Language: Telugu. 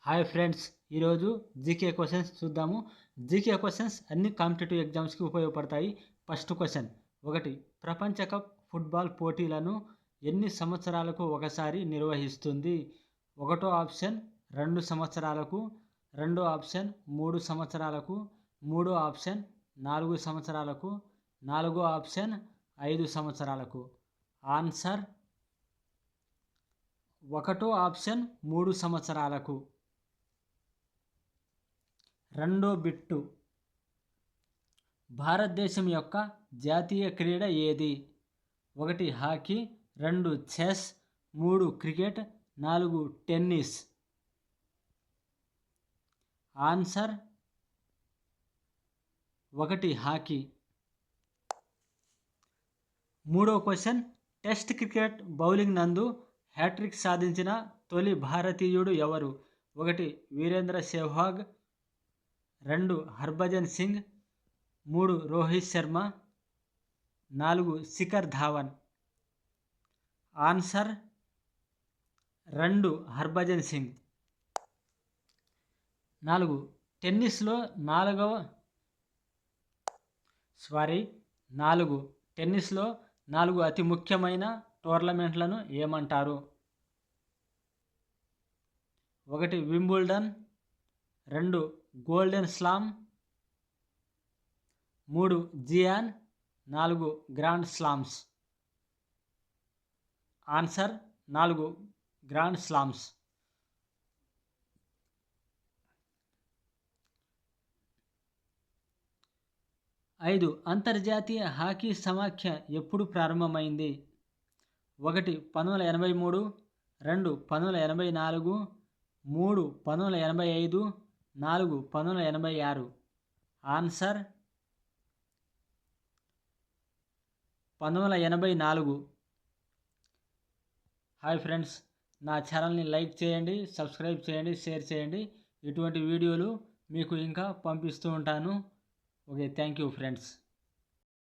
హాయ్ ఫ్రెండ్స్, ఈరోజు జీకే క్వశ్చన్స్ చూద్దాము. జీకే క్వశ్చన్స్ అన్ని కాంపిటేటివ్ ఎగ్జామ్స్కి ఉపయోగపడతాయి. ఫస్ట్ క్వశ్చన్, ప్రపంచ కప్ ఫుట్బాల్ పోటీలను ఎన్ని సంవత్సరాలకు ఒకసారి నిర్వహిస్తుంది? ఒకటో ఆప్షన్ 2 సంవత్సరాలకు, రెండో ఆప్షన్ 3 సంవత్సరాలకు, మూడో ఆప్షన్ 4 సంవత్సరాలకు, నాలుగో ఆప్షన్ 5 సంవత్సరాలకు. ఆన్సర్ ఒకటో ఆప్షన్ 3 సంవత్సరాలకు. రెండో బిట్టు, భారతదేశం యొక్క జాతీయ క్రీడ ఏది? 1 hockey, 2 chess, 3 cricket, 4 tennis. Answer 1 hockey. మూడో క్వశ్చన్, టెస్ట్ క్రికెట్ బౌలింగ్ నందు హ్యాట్రిక్ సాధించిన తొలి భారతీయుడు ఎవరు? 1 వీరేంద్ర సెహ్వాగ్, 2 హర్భజన్ సింగ్, 3 రోహిత్ శర్మ, 4 శిఖర్ ధావన్. ఆన్సర్ 2 హర్భజన్ సింగ్. 4 టెన్నిస్లో 4 అతి ముఖ్యమైన టోర్నమెంట్లను ఏమంటారు? 1 వింబుల్డన్, 2 గోల్డెన్ స్లామ్, 3 జియాన్, 4 grand slams. Answer 4 grand slams. 5 అంతర్జాతీయ హాకీ సమాఖ్య ఎప్పుడు ప్రారంభమైంది? 1 1983, 2 1984, 3 1985, 4 1986. ఆన్సర్ 1984. హాయ్ ఫ్రెండ్స్, నా ఛానల్ని లైక్ చేయండి, సబ్స్క్రైబ్ చేయండి, షేర్ చేయండి. ఇటువంటి వీడియోలు మీకు ఇంకా పంపిస్తూ ఉంటాను. Okay, thank you friends.